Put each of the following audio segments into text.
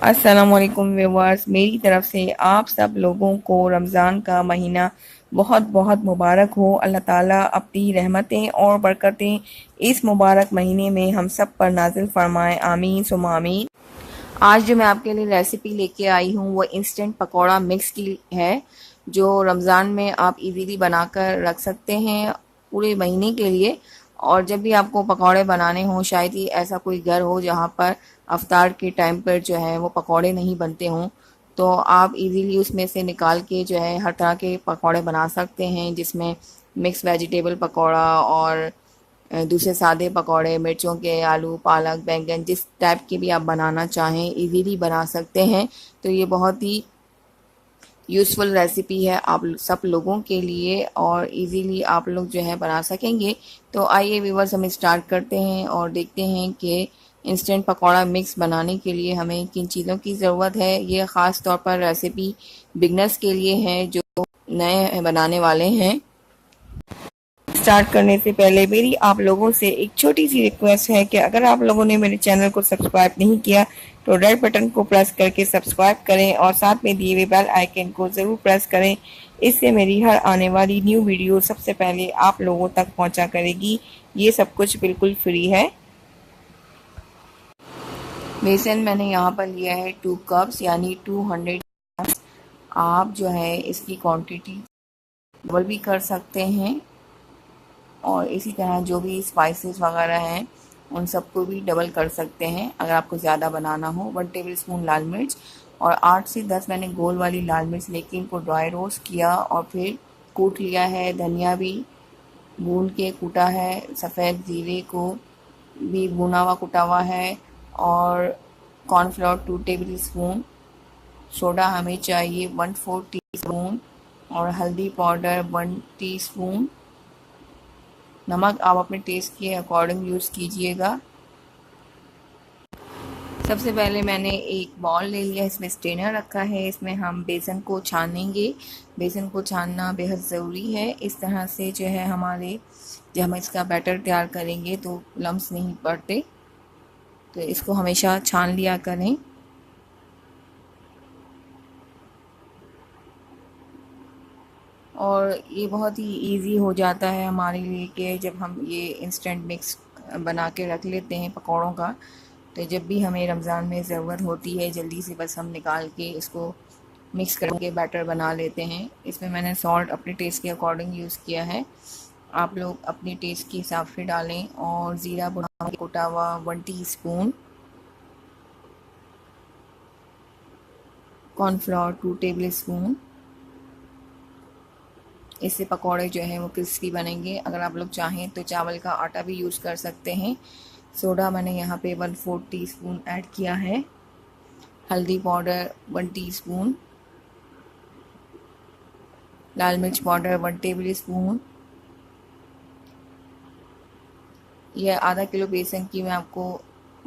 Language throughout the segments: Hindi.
अस्सलामुअलैकुम व्यूवर्स, मेरी तरफ से आप सब लोगों को रमज़ान का महीना बहुत बहुत मुबारक हो। अल्लाह ताला अपनी रहमतें और बरकतें इस मुबारक महीने में हम सब पर नाजिल फरमाए, आमीन सुम आमीन। आज जो मैं आपके लिए रेसिपी लेके आई हूँ वो इंस्टेंट पकौड़ा मिक्स की है, जो रमज़ान में आप इजीली बनाकर रख सकते हैं पूरे महीने के लिए। और जब भी आपको पकौड़े बनाने हों, शायद ही ऐसा कोई घर हो जहाँ पर अफ्तार के टाइम पर जो है वो पकौड़े नहीं बनते हों, तो आप इजीली उसमें से निकाल के जो है हर तरह के पकौड़े बना सकते हैं, जिसमें मिक्स वेजिटेबल पकौड़ा और दूसरे सादे पकौड़े, मिर्चों के, आलू, पालक, बैंगन, जिस टाइप के भी आप बनाना चाहें इजीली बना सकते हैं। तो ये बहुत ही यूज़फुल रेसिपी है आप सब लोगों के लिए और इजीली आप लोग जो है बना सकेंगे। तो आइए व्यूअर्स, हम स्टार्ट करते हैं और देखते हैं कि इंस्टेंट पकौड़ा मिक्स बनाने के लिए हमें किन चीज़ों की ज़रूरत है। ये ख़ास तौर पर रेसिपी बिगनर्स के लिए है जो नए बनाने वाले हैं। स्टार्ट करने से पहले मेरी आप लोगों से एक छोटी सी रिक्वेस्ट है कि अगर आप लोगों ने मेरे चैनल को सब्सक्राइब नहीं किया तो रेड बटन को प्रेस करके सब्सक्राइब करें और साथ में दिए हुए बेल आइकन को ज़रूर प्रेस करें। इससे मेरी हर आने वाली न्यू वीडियो सबसे पहले आप लोगों तक पहुंचा करेगी। ये सब कुछ बिल्कुल फ्री है। बेसन मैंने यहाँ पर लिया है 2 कप्स यानी 200 ग्राम। आप जो है इसकी क्वांटिटी डबल भी कर सकते हैं और इसी तरह जो भी स्पाइसेस वगैरह हैं उन सबको भी डबल कर सकते हैं अगर आपको ज़्यादा बनाना हो। 1 टेबल स्पून लाल मिर्च और 8 से 10 मैंने गोल वाली लाल मिर्च लेके इनको ड्राई रोस्ट किया और फिर कूट लिया है। धनिया भी भून के कूटा है, सफ़ेद ज़ीरे को भी भुना हुआ कुटा हुआ है और कॉर्नफ्लोर 2 टेबल स्पून, सोडा हमें चाहिए 1/4 टीस्पून और हल्दी पाउडर 1 टीस्पून। नमक आप अपने टेस्ट के अकॉर्डिंग यूज़ कीजिएगा। सबसे पहले मैंने एक बॉल ले लिया, इसमें स्ट्रेनर रखा है, इसमें हम बेसन को छानेंगे। बेसन को छानना बेहद ज़रूरी है, इस तरह से जो है हमारे जब हम इसका बैटर तैयार करेंगे तो लम्स नहीं पड़ते, तो इसको हमेशा छान लिया करें। और ये बहुत ही इजी हो जाता है हमारे लिए कि जब हम ये इंस्टेंट मिक्स बना के रख लेते हैं पकौड़ों का, तो जब भी हमें रमज़ान में ज़रूरत होती है जल्दी से बस हम निकाल के इसको मिक्स करके बैटर बना लेते हैं। इसमें मैंने सॉल्ट अपने टेस्ट के अकॉर्डिंग यूज़ किया है, आप लोग अपने टेस्ट के हिसाब से डालें। और ज़ीरा भुना कुटा हुआ 1 टीस्पून, कॉर्नफ्लोर 2 टेबल स्पून। इससे पकौड़े जो हैं वो क्रिस्पी बनेंगे। अगर आप लोग चाहें तो चावल का आटा भी यूज़ कर सकते हैं। सोडा मैंने यहाँ पे 1/4 टीस्पून ऐड किया है। हल्दी पाउडर 1 टीस्पून, लाल मिर्च पाउडर 1 टेबल स्पून। यह आधा किलो बेसन की मैं आपको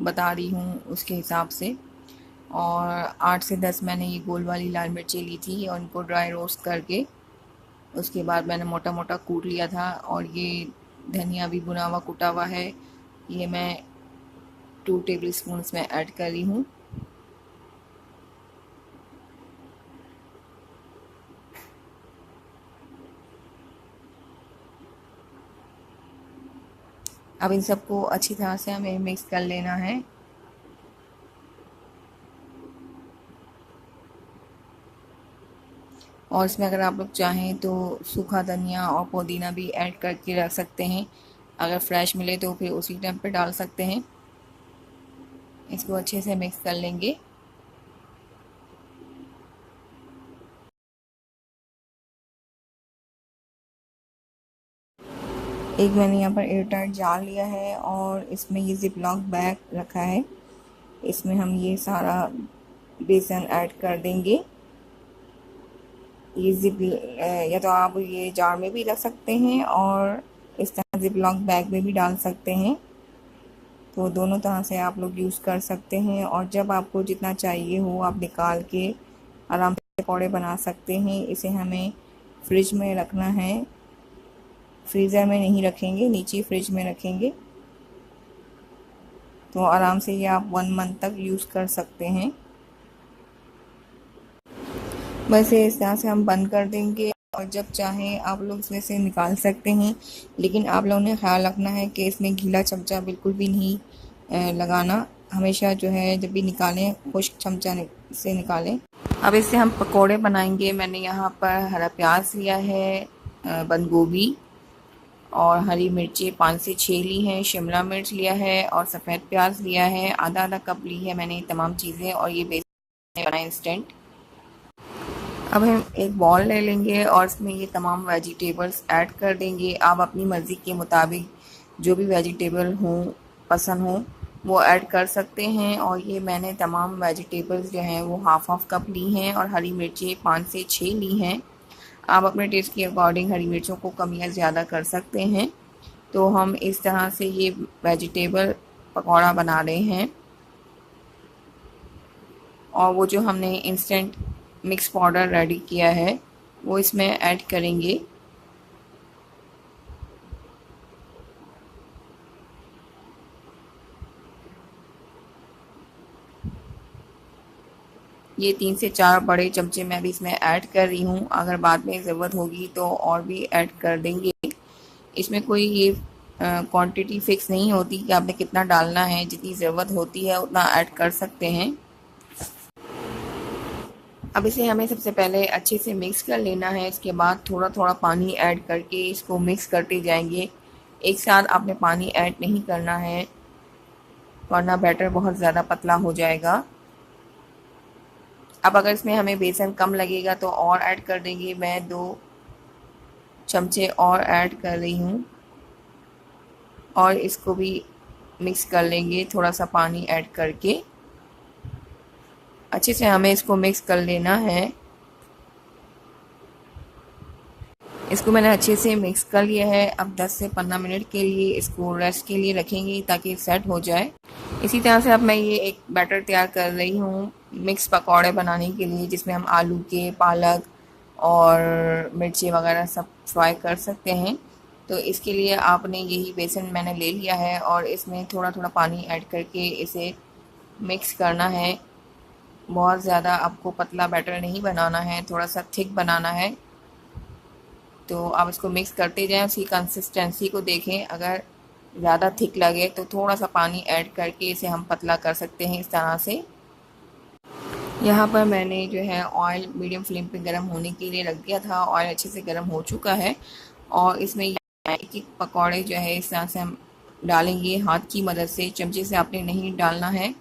बता रही हूँ उसके हिसाब से। और 8 से 10 मैंने ये गोल वाली लाल मिर्चें ली थी और उनको ड्राई रोस्ट करके उसके बाद मैंने मोटा मोटा कूट लिया था। और ये धनिया भी भुना हुआ कुटा हुआ है, ये मैं 2 टेबल स्पून इसमें ऐड कर रही हूँ। अब इन सबको अच्छी तरह से हमें मिक्स कर लेना है। और इसमें अगर आप लोग चाहें तो सूखा धनिया और पुदीना भी ऐड करके रख सकते हैं, अगर फ्रेश मिले तो फिर उसी टाइम पे डाल सकते हैं। इसको अच्छे से मिक्स कर लेंगे। एक मैंने यहाँ पर एयरटाइट जार लिया है और इसमें ये जिप लॉक बैग रखा है, इसमें हम ये सारा बेसन ऐड कर देंगे। ये जिप या तो आप ये जार में भी रख सकते हैं और इस तरह जिप लॉक बैग में भी डाल सकते हैं, तो दोनों तरह से आप लोग यूज़ कर सकते हैं। और जब आपको जितना चाहिए हो आप निकाल के आराम से पकौड़े बना सकते हैं। इसे हमें फ्रिज में रखना है, फ्रीज़र में नहीं रखेंगे, नीचे फ्रिज में रखेंगे, तो आराम से ये आप 1 मंथ तक यूज़ कर सकते हैं। बस ये इस तरह से हम बंद कर देंगे और जब चाहें आप लोग इसमें से निकाल सकते हैं, लेकिन आप लोगों ने ख्याल रखना है कि इसमें गीला चमचा बिल्कुल भी नहीं लगाना। हमेशा जो है जब भी निकालें खुश्क चमचा से निकालें। अब इससे हम पकोड़े बनाएंगे। मैंने यहाँ पर हरा प्याज लिया है, बंद गोभी और हरी मिर्ची 5 से 6 ली हैं, शिमला मिर्च लिया है और सफ़ेद प्याज लिया है। आधा आधा कप ली है मैंने तमाम चीज़ें, और ये बेसन बना इंस्टेंट। अब हम एक बॉल ले लेंगे और इसमें ये तमाम वेजिटेबल्स ऐड कर देंगे। आप अपनी मर्ज़ी के मुताबिक जो भी वेजिटेबल हों पसंद हों वो ऐड कर सकते हैं। और ये मैंने तमाम वेजिटेबल्स जो हैं वो हाफ़ हाफ़ कप ली हैं और हरी मिर्ची 5 से 6 ली हैं। आप अपने टेस्ट के अकॉर्डिंग हरी मिर्चों को कम या ज़्यादा कर सकते हैं। तो हम इस तरह से ये वेजिटेबल पकौड़ा बना रहे हैं और वो जो हमने इंस्टेंट मिक्स पाउडर रेडी किया है वो इसमें ऐड करेंगे। ये 3 से 4 बड़े चमचे मैं भी इसमें ऐड कर रही हूँ। अगर बाद में ज़रूरत होगी तो और भी ऐड कर देंगे। इसमें कोई ये क्वांटिटी फ़िक्स नहीं होती कि आपने कितना डालना है, जितनी ज़रूरत होती है उतना ऐड कर सकते हैं। अब इसे हमें सबसे पहले अच्छे से मिक्स कर लेना है। इसके बाद थोड़ा थोड़ा पानी ऐड करके इसको मिक्स करते जाएंगे। एक साथ आपने पानी ऐड नहीं करना है वरना बैटर बहुत ज़्यादा पतला हो जाएगा। अब अगर इसमें हमें बेसन कम लगेगा तो और ऐड कर देंगे। मैं 2 चमचे और ऐड कर रही हूँ और इसको भी मिक्स कर लेंगे थोड़ा सा पानी ऐड करके। अच्छे से हमें इसको मिक्स कर लेना है। इसको मैंने अच्छे से मिक्स कर लिया है। अब 10 से 15 मिनट के लिए इसको रेस्ट के लिए रखेंगे ताकि सेट हो जाए। इसी तरह से अब मैं ये एक बैटर तैयार कर रही हूँ मिक्स पकौड़े बनाने के लिए, जिसमें हम आलू के, पालक और मिर्ची वगैरह सब फ्राई कर सकते हैं। तो इसके लिए आपने यही बेसन मैंने ले लिया है और इसमें थोड़ा थोड़ा पानी ऐड करके इसे मिक्स करना है। बहुत ज़्यादा आपको पतला बैटर नहीं बनाना है, थोड़ा सा थिक बनाना है। तो आप इसको मिक्स करते जाएं, उसकी कंसिस्टेंसी को देखें। अगर ज़्यादा थिक लगे तो थोड़ा सा पानी ऐड करके इसे हम पतला कर सकते हैं इस तरह से। यहाँ पर मैंने जो है ऑयल मीडियम फ्लेम पे गर्म होने के लिए रख दिया था। ऑयल अच्छे से गर्म हो चुका है और इसमें एक एक पकौड़े जो है इस तरह से हम डालेंगे हाथ की मदद से। चमचे से आपने नहीं डालना है।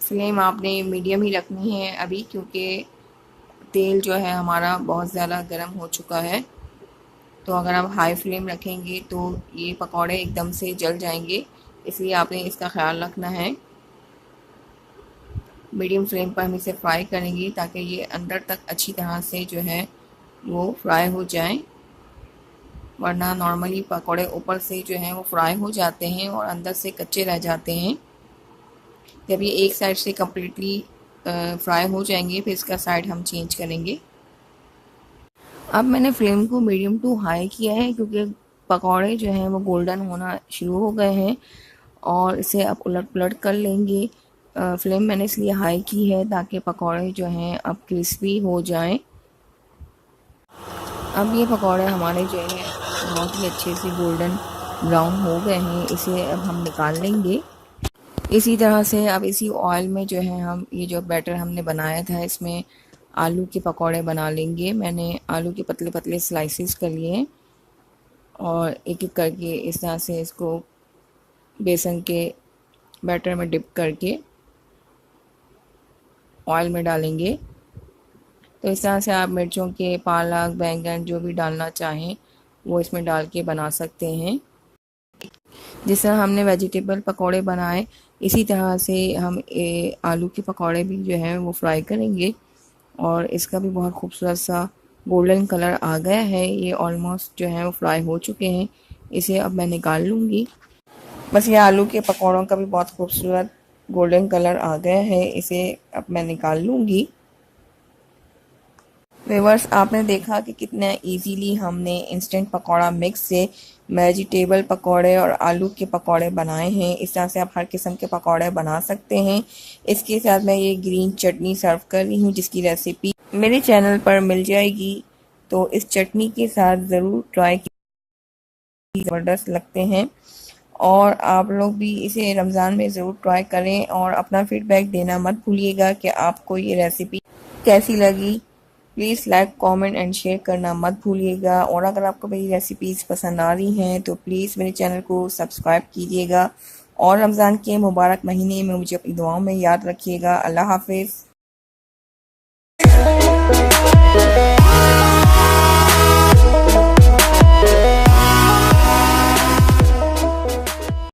फ्लेम आपने मीडियम ही रखनी है अभी, क्योंकि तेल जो है हमारा बहुत ज़्यादा गर्म हो चुका है। तो अगर आप हाई फ्लेम रखेंगे तो ये पकौड़े एकदम से जल जाएंगे, इसलिए आपने इसका ख्याल रखना है। मीडियम फ्लेम पर हम इसे फ्राई करेंगे ताकि ये अंदर तक अच्छी तरह से जो है वो फ्राई हो जाए। वरना नॉर्मली पकौड़े ऊपर से जो हैं वो फ्राई हो जाते हैं और अंदर से कच्चे रह जाते हैं। जब ये एक साइड से कम्प्लीटली फ्राई हो जाएंगे फिर इसका साइड हम चेंज करेंगे। अब मैंने फ्लेम को मीडियम टू हाई किया है क्योंकि पकौड़े जो हैं वो गोल्डन होना शुरू हो गए हैं और इसे अब उलट पुलट कर लेंगे। फ्लेम मैंने इसलिए हाई की है ताकि पकौड़े जो हैं अब क्रिस्पी हो जाएं। अब ये पकौड़े हमारे जो है बहुत ही अच्छे से गोल्डन ब्राउन हो गए हैं। इसे अब हम निकाल लेंगे। इसी तरह से अब इसी ऑयल में जो है हम ये जो बैटर हमने बनाया था इसमें आलू के पकौड़े बना लेंगे। मैंने आलू के पतले पतले स्लाइसेस कर लिए हैं और एक एक करके इस तरह से इसको बेसन के बैटर में डिप करके ऑयल में डालेंगे। तो इस तरह से आप मिर्चों के, पालक, बैंगन जो भी डालना चाहें वो इसमें डाल के बना सकते हैं। जिस तरह हमने वेजिटेबल पकौड़े बनाए इसी तरह से हम आलू के पकौड़े भी जो है वो फ्राई करेंगे और इसका भी बहुत खूबसूरत सा गोल्डन कलर आ गया है। ये ऑलमोस्ट जो है वो फ्राई हो चुके हैं। इसे अब मैं निकाल लूँगी। बस ये आलू के पकौड़ों का भी बहुत खूबसूरत गोल्डन कलर आ गया है। इसे अब मैं निकाल लूँगी। व्यूअर्स, आपने देखा कि कितना इजीली हमने इंस्टेंट पकौड़ा मिक्स से वेजिटेबल पकौड़े और आलू के पकौड़े बनाए हैं। इस तरह से आप हर किस्म के पकौड़े बना सकते हैं। इसके साथ मैं ये ग्रीन चटनी सर्व कर रही हूँ, जिसकी रेसिपी मेरे चैनल पर मिल जाएगी। तो इस चटनी के साथ ज़रूर ट्राई की, ज़बरदस्त लगते हैं। और आप लोग भी इसे रमज़ान में ज़रूर ट्राई करें और अपना फीडबैक देना मत भूलिएगा कि आपको ये रेसिपी कैसी लगी। Please like, comment and share करना मत भूलिएगा। और अगर आपको मेरी रेसिपीज़ पसंद आ रही हैं तो प्लीज़ मेरे चैनल को सब्सक्राइब कीजिएगा। और रमज़ान के मुबारक महीने में मुझे अपनी दुआओं में याद रखिएगा। अल्लाह हाफिज़।